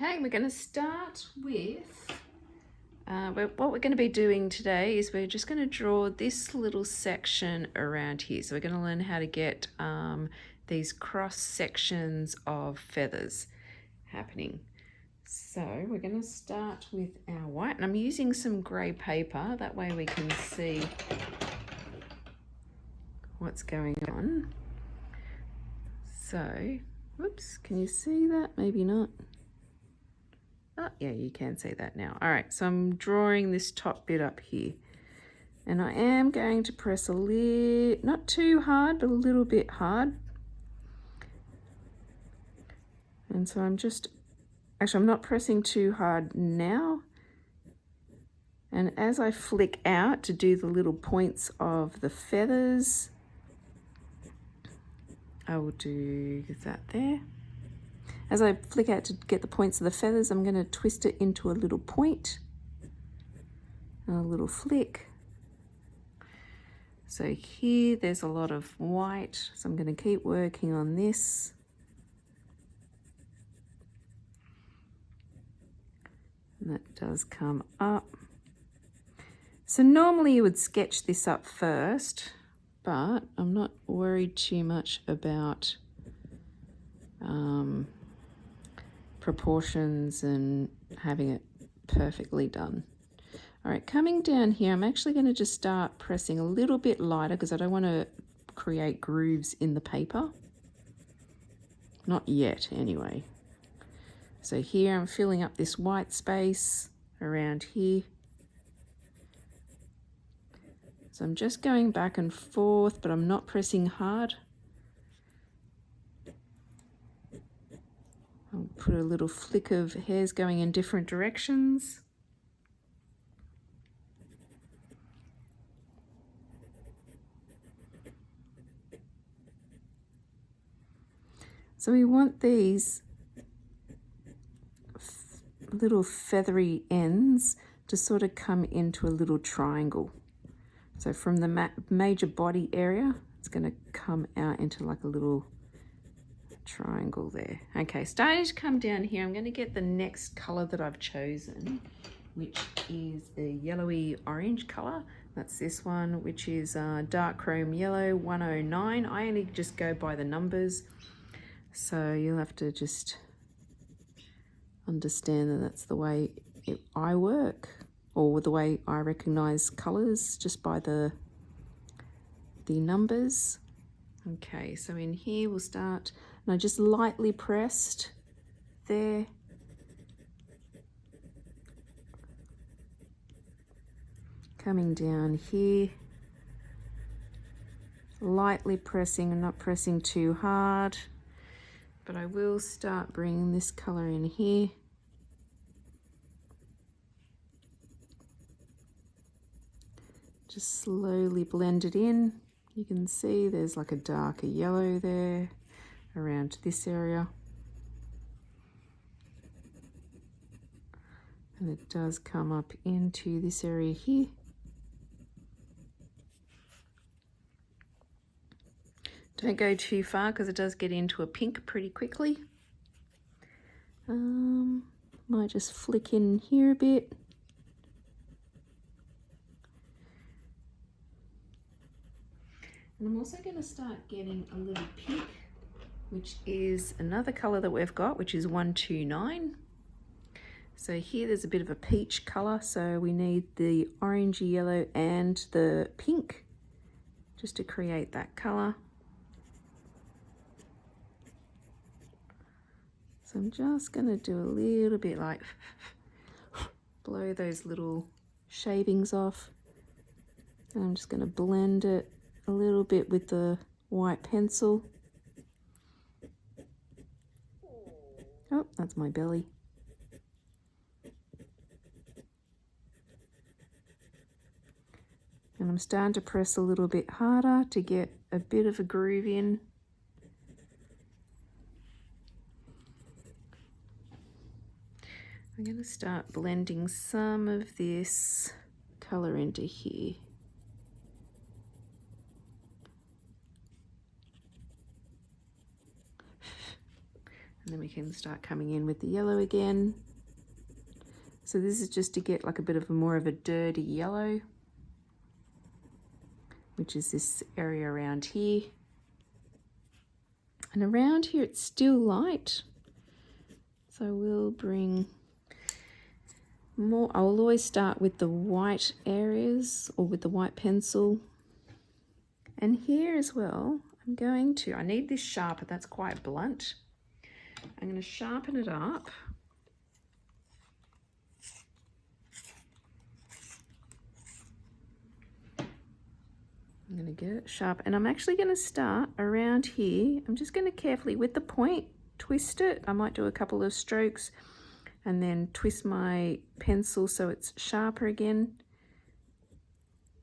Okay, we're going to start with, what we're going to be doing today is we're just going to draw this little section around here. So we're going to learn how to get these cross sections of feathers happening. So we're going to start with our white, and I'm using some grey paper, that way we can see what's going on. So, whoops, can you see that? Maybe not. Oh, yeah, you can see that now. All right, so I'm drawing this top bit up here. And I am going to press a little, not too hard, but a little bit hard. And so I'm just, actually I'm not pressing too hard now. And as I flick out to do the little points of the feathers, I will do that there. As I flick out to get the points of the feathers, I'm going to twist it into a little point, and a little flick. So here there's a lot of white, so I'm going to keep working on this. And that does come up. So normally you would sketch this up first, but I'm not worried too much about proportions and having it perfectly done. All right, coming down here, I'm actually going to just start pressing a little bit lighter because I don't want to create grooves in the paper. Not yet, anyway. So here I'm filling up this white space around here. So I'm just going back and forth, but I'm not pressing hard. I'll put a little flick of hairs going in different directions. So we want these little feathery ends to sort of come into a little triangle. So from the major body area, it's going to come out into like a little triangle there. Okay, starting to come down here, I'm going to get the next color that I've chosen, which is a yellowy orange color. That's this one, which is dark chrome yellow 109. I only just go by the numbers, so you'll have to just understand that that's the way I work, or the way I recognize colors, just by the numbers. Okay, so in here we'll start, and I just lightly pressed there. Coming down here, lightly pressing and not pressing too hard, but I will start bringing this color in here. Just slowly blend it in. You can see there's like a darker yellow there around this area. And it does come up into this area here. Don't go too far because it does get into a pink pretty quickly. Might just flick in here a bit. And I'm also going to start getting a little pink, which is another color that we've got, which is 129. So here there's a bit of a peach color, so we need the orangey yellow and the pink just to create that color. So I'm just going to do a little bit like blow those little shavings off. And I'm just going to blend it a little bit with the white pencil. Oh, that's my belly. And I'm starting to press a little bit harder to get a bit of a groove in. I'm going to start blending some of this color into here. And then we can start coming in with the yellow again. So this is just to get like a bit of more of a dirty yellow, which is this area around here. And around here it's still light. So we'll bring more. I'll always start with the white areas or with the white pencil. And here as well, I need this sharper, that's quite blunt. I'm going to sharpen it up. I'm going to get it sharp, and I'm actually going to start around here. I'm just going to carefully, with the point, twist it. I might do a couple of strokes and then twist my pencil so it's sharper again.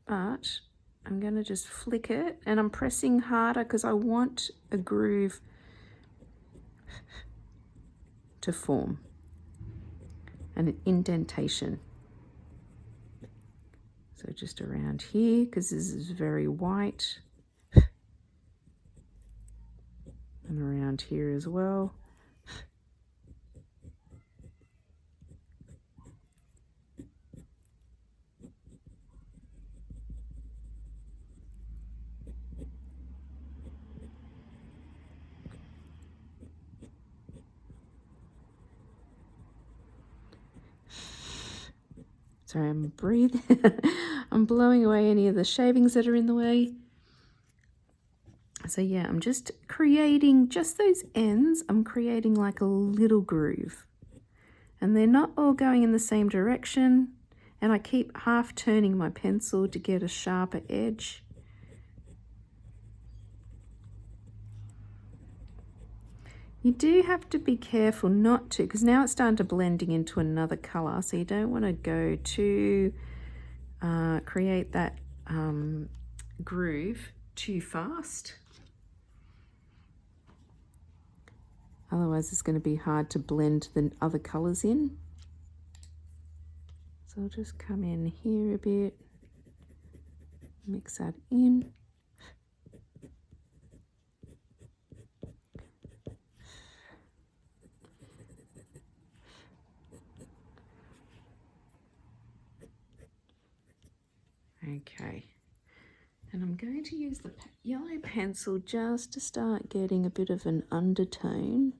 But I'm going to just flick it, and I'm pressing harder because I want a groove to form and an indentation. So just around here, because this is very white, and around here as well. Sorry, I'm breathing. I'm blowing away any of the shavings that are in the way. So yeah, I'm just creating just those ends. I'm creating like a little groove. And they're not all going in the same direction. And I keep half turning my pencil to get a sharper edge. You do have to be careful not to, because now it's starting to blending into another color, so you don't want to go to create that groove too fast. Otherwise it's going to be hard to blend the other colors in. So I'll just come in here a bit, mix that in. Okay, and I'm going to use the yellow pencil just to start getting a bit of an undertone,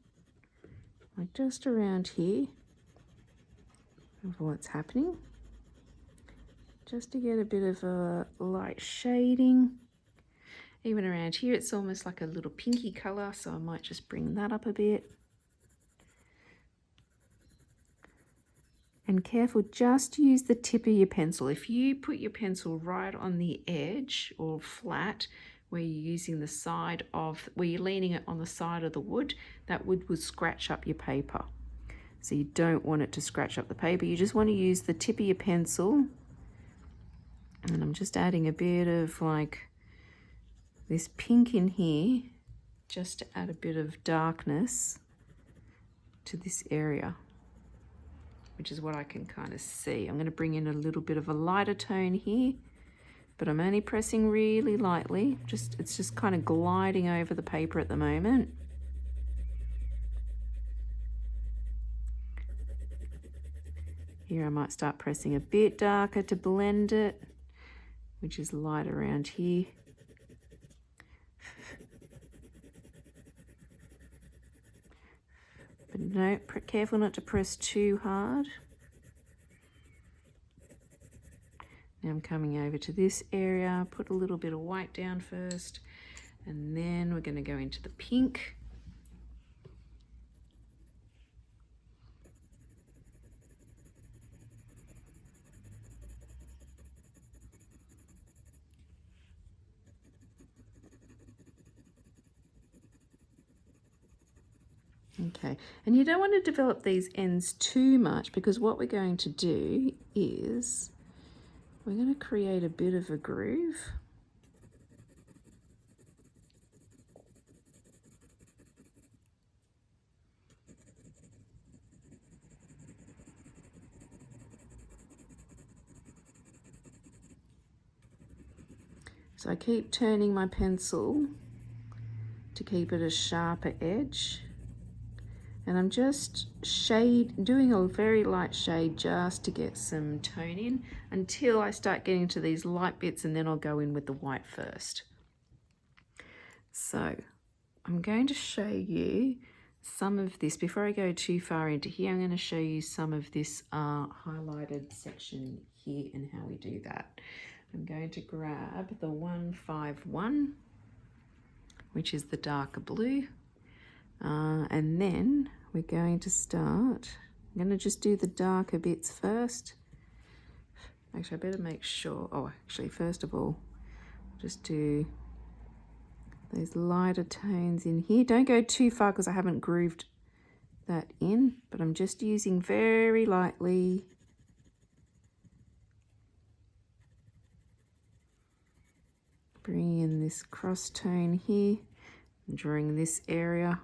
like just around here of what's happening, just to get a bit of a light shading. Even around here it's almost like a little pinky color, so I might just bring that up a bit. And careful, just use the tip of your pencil. If you put your pencil right on the edge or flat, where you're using the side of, where you're leaning it on the side of the wood, that would scratch up your paper. So you don't want it to scratch up the paper. You just want to use the tip of your pencil. And I'm just adding a bit of like this pink in here, just to add a bit of darkness to this area, which is what I can kind of see. I'm going to bring in a little bit of a lighter tone here, but I'm only pressing really lightly. It's just kind of gliding over the paper at the moment. Here I might start pressing a bit darker to blend it, which is light around here. But no, careful not to press too hard. Now I'm coming over to this area, put a little bit of white down first, and then we're going to go into the pink. Okay, and you don't want to develop these ends too much, because what we're going to do is we're going to create a bit of a groove. So I keep turning my pencil to keep it a sharper edge. And I'm just doing a very light shade just to get some tone in until I start getting to these light bits, and then I'll go in with the white first. So I'm going to show you some of this. Before I go too far into here, I'm going to show you some of this highlighted section here and how we do that. I'm going to grab the 151, which is the darker blue, and then we're going to start. I'm going to just do the darker bits first. Actually, I better make sure. Oh, actually, first of all, just do those lighter tones in here. Don't go too far because I haven't grooved that in, but I'm just using very lightly. Bringing in this cross tone here, and drawing this area.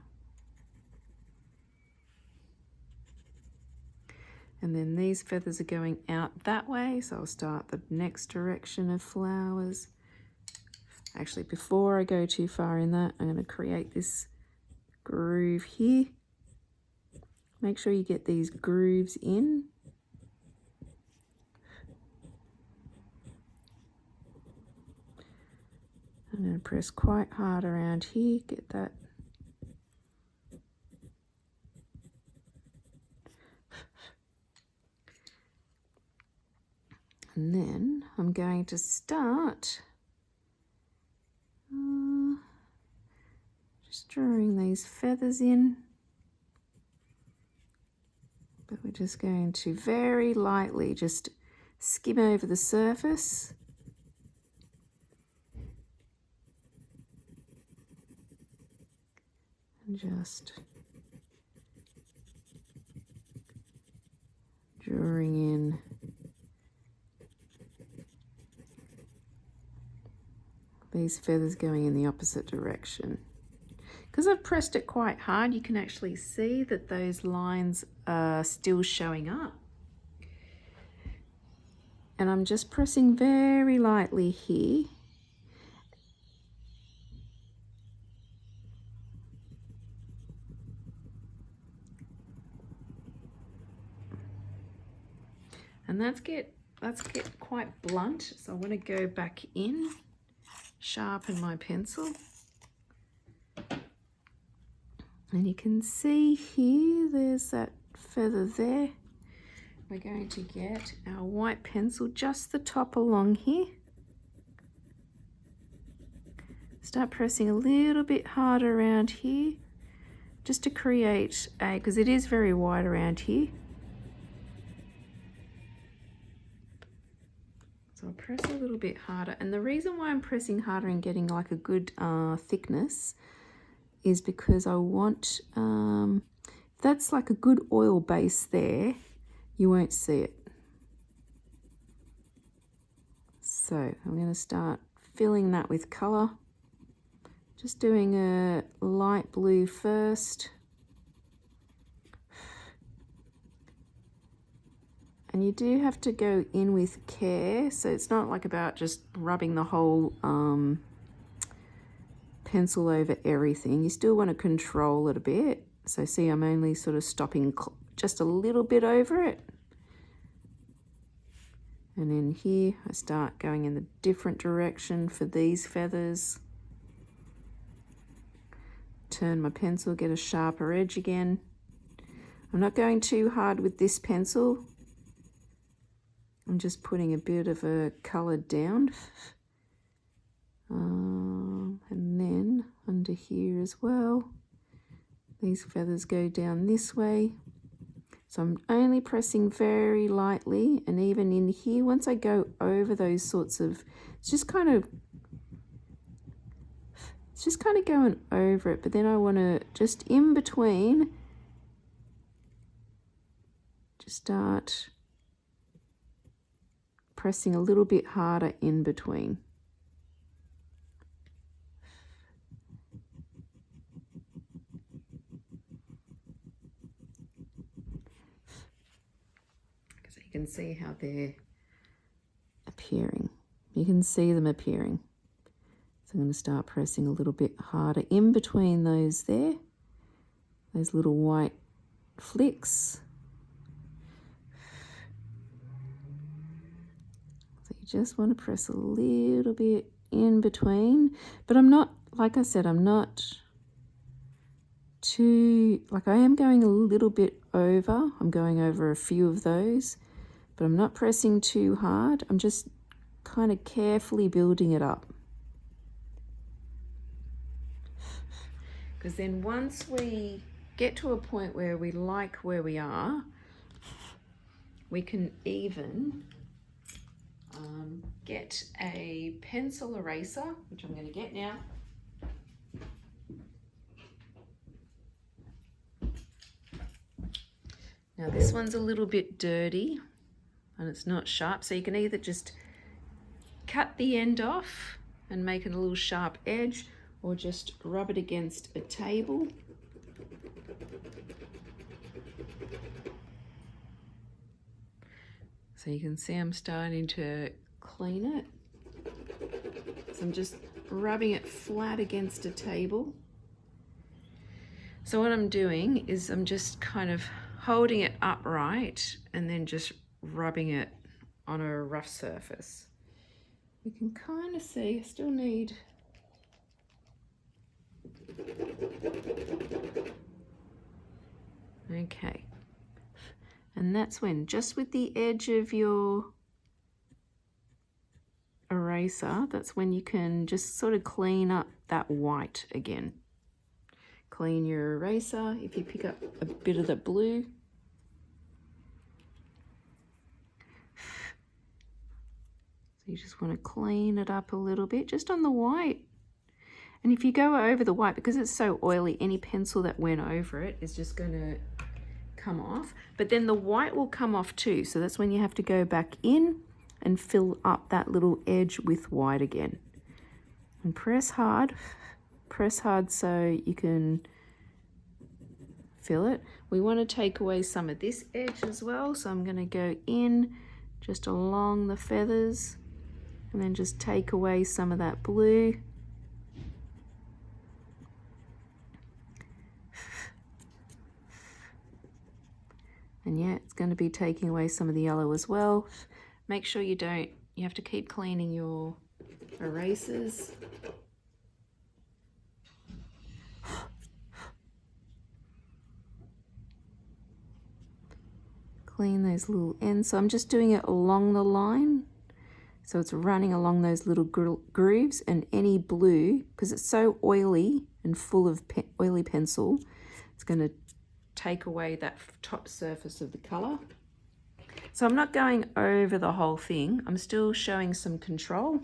And then these feathers are going out that way, so I'll start the next direction of flowers. Actually, before I go too far in that, I'm going to create this groove here. Make sure you get these grooves in. I'm going to press quite hard around here, get that. And then I'm going to start just drawing these feathers in. But we're just going to very lightly just skim over the surface. And just drawing in these feathers going in the opposite direction. Because I've pressed it quite hard, you can actually see that those lines are still showing up. And I'm just pressing very lightly here. And that's get quite blunt, so I want to go back in, sharpen my pencil. And you can see here, there's that feather there. We're going to get our white pencil, just the top along here. Start pressing a little bit harder around here, just to create a, because it is very wide around here. So I'll press a little bit harder. And the reason why I'm pressing harder and getting like a good thickness is because I want, if that's like a good oil base there, you won't see it. So I'm going to start filling that with colour. Just doing a light blue first. And you do have to go in with care, so it's not like about just rubbing the whole pencil over everything. You still want to control it a bit. So see, I'm only sort of stopping just a little bit over it. And then here I start going in the different direction for these feathers. Turn my pencil, get a sharper edge again. I'm not going too hard with this pencil. I'm just putting a bit of a colour down. And then under here as well, these feathers go down this way. So I'm only pressing very lightly, and even in here, once I go over those sorts of, it's just kind of going over it, but then I want to just in between, just start pressing a little bit harder in between. So you can see how they're appearing. You can see them appearing. So I'm going to start pressing a little bit harder in between those there, those little white flicks. So you just want to press a little bit in between, but I'm not, like I said, I'm not too, like I am going a little bit over. I'm going over a few of those, but I'm not pressing too hard. I'm just kind of carefully building it up. Because then once we get to a point where we like where we are, we can even get a pencil eraser, which I'm going to get now. Now this one's a little bit dirty and it's not sharp, so you can either just cut the end off and make it a little sharp edge, or just rub it against a table. So you can see I'm starting to clean it. So I'm just rubbing it flat against a table. So what I'm doing is I'm just kind of holding it upright and then just rubbing it on a rough surface. You can kind of see I still need okay, and that's when, just with the edge of your eraser, that's when you can just sort of clean up that white again. Clean your eraser. If you pick up a bit of the blue, so you just want to clean it up a little bit just on the white. And if you go over the white, because it's so oily, any pencil that went over it is just going to come off. But then the white will come off too. So that's when you have to go back in and fill up that little edge with white again. And press hard so you can fill it. We want to take away some of this edge as well. So I'm going to go in just along the feathers and then just take away some of that blue. And yeah, it's going to be taking away some of the yellow as well. Make sure you have to keep cleaning your erasers. Clean those little ends. So I'm just doing it along the line. So it's running along those little grooves, and any blue, because it's so oily and full of oily pencil, it's going to take away that top surface of the color. So I'm not going over the whole thing. I'm still showing some control,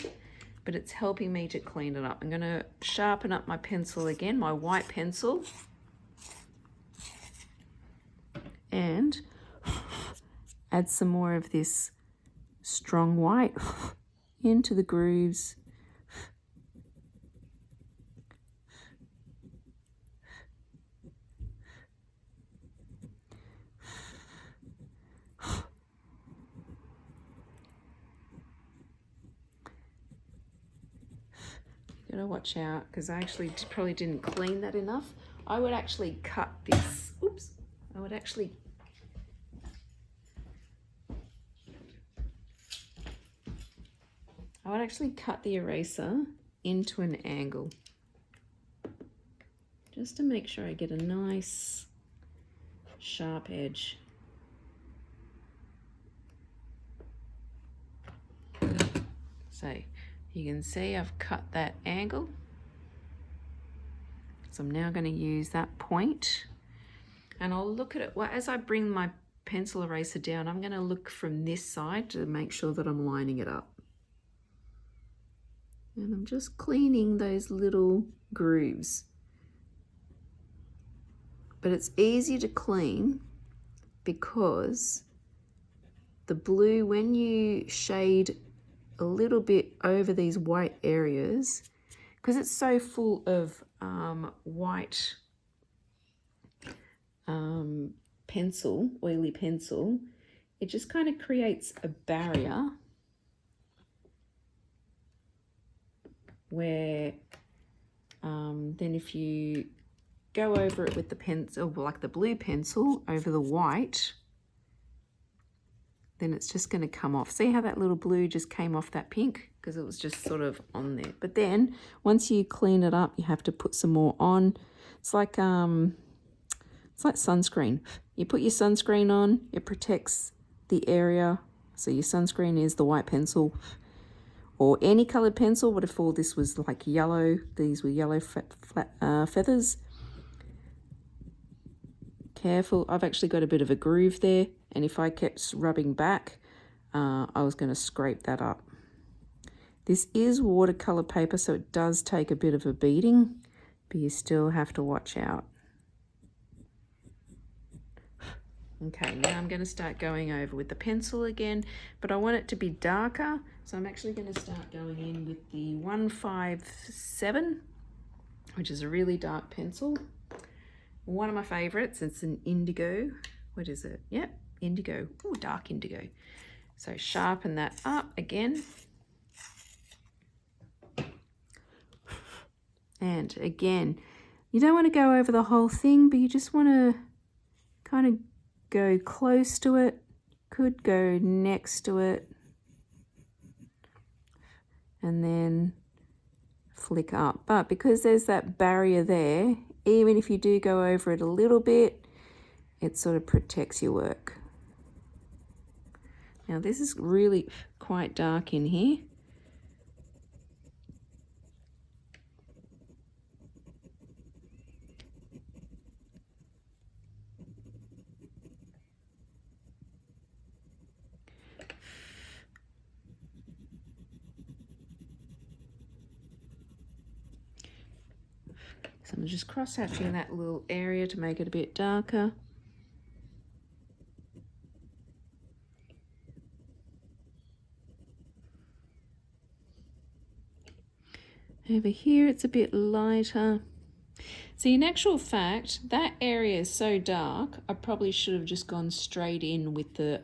but it's helping me to clean it up. I'm going to sharpen up my pencil again, my white pencil, and add some more of this strong white into the grooves. You gotta watch out, because I actually probably didn't clean that enough. I would actually cut this, oops, I would actually cut the eraser into an angle, just to make sure I get a nice sharp edge. So you can see I've cut that angle. So I'm now going to use that point, and I'll look at it as I bring my pencil eraser down. I'm going to look from this side to make sure that I'm lining it up. And I'm just cleaning those little grooves. But it's easy to clean because the blue, when you shade a little bit over these white areas, because it's so full of white pencil, oily pencil, it just kind of creates a barrier where then if you go go over it with the pencil, like the blue pencil over the white, then it's just going to come off. See how that little blue just came off that pink? Because it was just sort of on there. But then once you clean it up, you have to put some more on. It's like sunscreen. You put your sunscreen on, it protects the area. So your sunscreen is the white pencil or any colored pencil. What if all this was like yellow? These were yellow feathers. Careful, I've actually got a bit of a groove there, and if I kept rubbing back, I was going to scrape that up. This is watercolor paper, so it does take a bit of a beating, but you still have to watch out. Okay, now I'm going to start going over with the pencil again, but I want it to be darker, so I'm actually going to start going in with the 157, which is a really dark pencil. One of my favorites, it's an indigo. What is it? Yep, indigo. Oh, dark indigo. So sharpen that up again. And again, you don't want to go over the whole thing, but you just want to kind of go close to it. Could go next to it. And then flick up. But because there's that barrier there, even if you do go over it a little bit, it sort of protects your work. Now this is really quite dark in here. So I'm just cross-hatching that little area to make it a bit darker. Over here it's a bit lighter. See, in actual fact, that area is so dark, I probably should have just gone straight in with the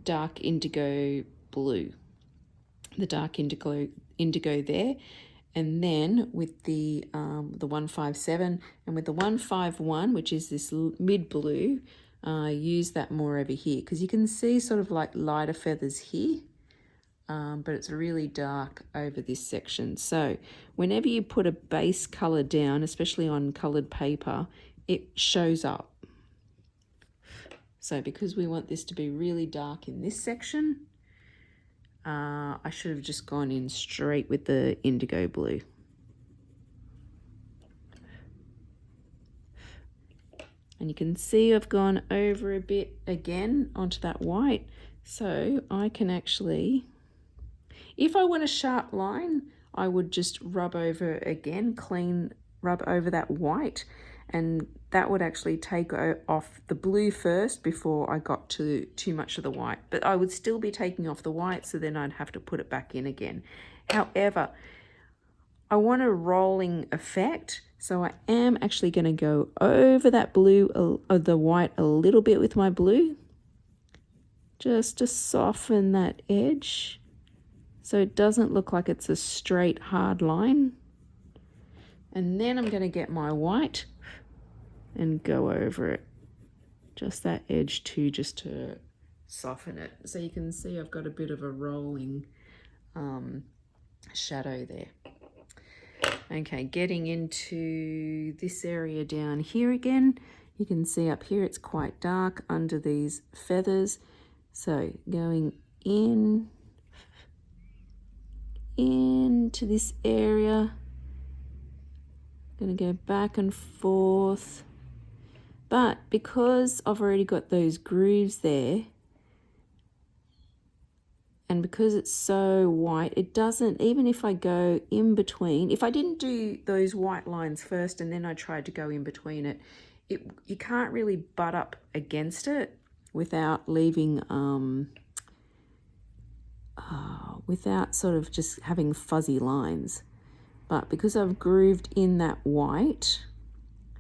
dark indigo blue. The dark indigo there. And then with the 157 and with the 151, which is this mid blue, use that more over here because you can see sort of like lighter feathers here, but it's really dark over this section. So whenever you put a base color down, especially on colored paper, it shows up. So because we want this to be really dark in this section, I should have just gone in straight with the indigo blue. And you can see I've gone over a bit again onto that white. So I can actually, if I want a sharp line, I would just rub over again, rub over that white, and that would actually take off the blue first before I got to too much of the white. But I would still be taking off the white, so then I'd have to put it back in again. However, I want a rolling effect, so I am actually going to go over that blue, the white a little bit with my blue, just to soften that edge so it doesn't look like it's a straight hard line. And then I'm going to get my white and go over it, just that edge too, just to soften it. So you can see I've got a bit of a rolling shadow there. Okay, getting into this area down here again, you can see up here it's quite dark under these feathers. So going into this area, going to go back and forth. But because I've already got those grooves there, and because it's so white, it doesn't, even if I go in between, if I didn't do those white lines first and then I tried to go in between it, you can't really butt up against it without leaving, without sort of just having fuzzy lines. But because I've grooved in that white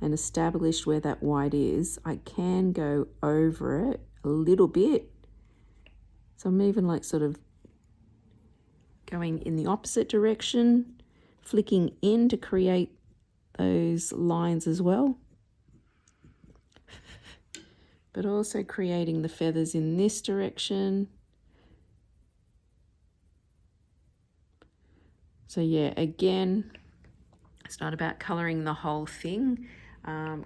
and established where that white is, I can go over it a little bit. So I'm even like sort of going in the opposite direction, flicking in to create those lines as well. But also creating the feathers in this direction. So yeah, again, it's not about colouring the whole thing.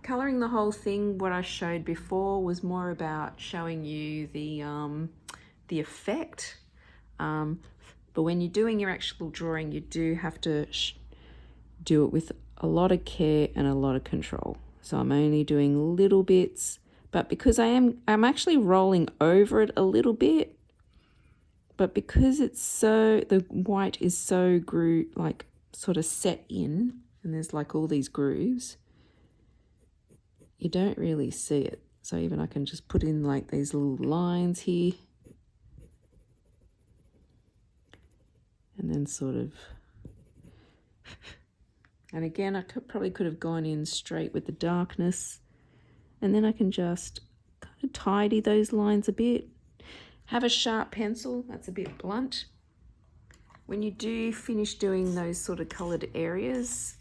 Colouring the whole thing, what I showed before, was more about showing you the effect. But when you're doing your actual drawing, you do have to do it with a lot of care and a lot of control. So I'm only doing little bits, but because I'm actually rolling over it a little bit, but because it's so, the white is so like sort of set in, and there's like all these grooves, you don't really see it. So even I can just put in like these little lines here, and then sort of, and again, I probably could have gone in straight with the darkness, and then I can just kind of tidy those lines a bit. Have a sharp pencil, that's a bit blunt. When you do finish doing those sort of coloured areas,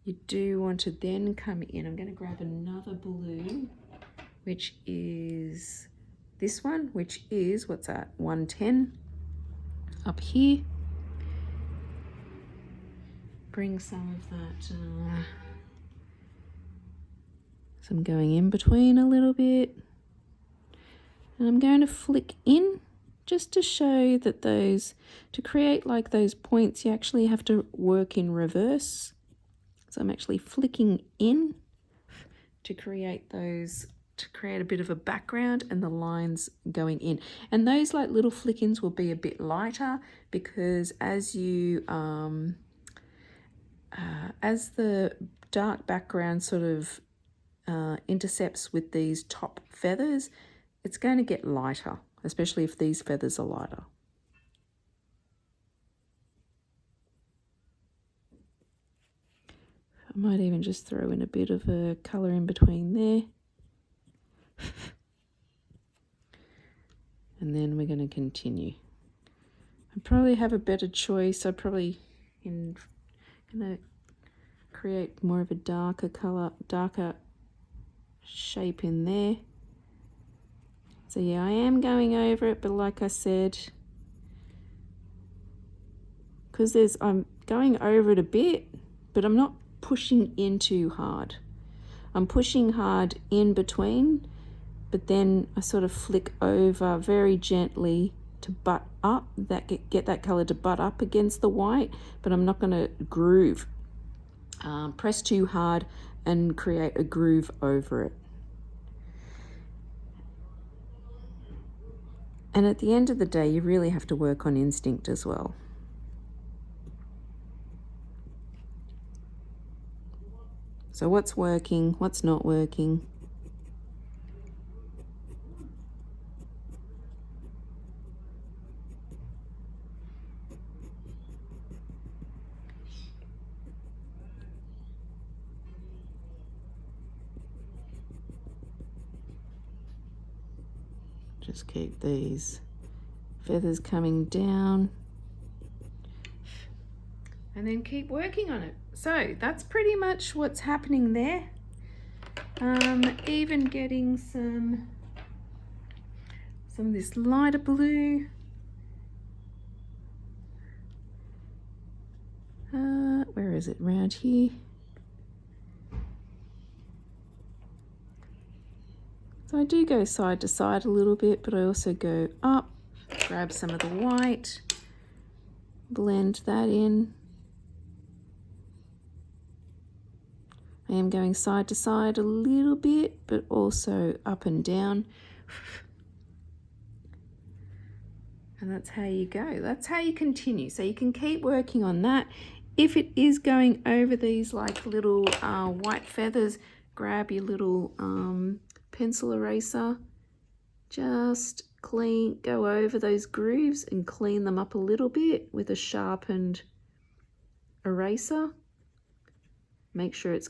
you do want to then come in. I'm going to grab another blue, which is this one, which is, what's that, 110 up here. Bring some of that, so I'm going in between a little bit. And I'm going to flick in just to show that those, to create like those points, you actually have to work in reverse. So I'm actually flicking in to create those, to create a bit of a background, and the lines going in. And those like little flick-ins will be a bit lighter, because as you, as the dark background sort of intercepts with these top feathers, it's going to get lighter, especially if these feathers are lighter. I might even just throw in a bit of a colour in between there. And then we're going to continue. I probably have a better choice. I probably going to create more of a darker colour, darker shape in there. So yeah, I am going over it, but like I said, because I'm going over it a bit, but I'm not pushing in too hard. I'm pushing hard in between, but then I sort of flick over very gently to butt up, get that colour to butt up against the white, but I'm not going to groove, press too hard and create a groove over it. And at the end of the day, you really have to work on instinct as well. So what's working, what's not working? Just keep these feathers coming down and then keep working on it. So that's pretty much what's happening there. Even getting some of this lighter blue. Where is it? Around here. So I do go side to side a little bit, but I also go up, grab some of the white, blend that in. I am going side to side a little bit, but also up and down. And that's how you go. That's how you continue. So you can keep working on that. If it is going over these like little white feathers, grab your little pencil eraser, just go over those grooves and clean them up a little bit with a sharpened eraser. Make sure it's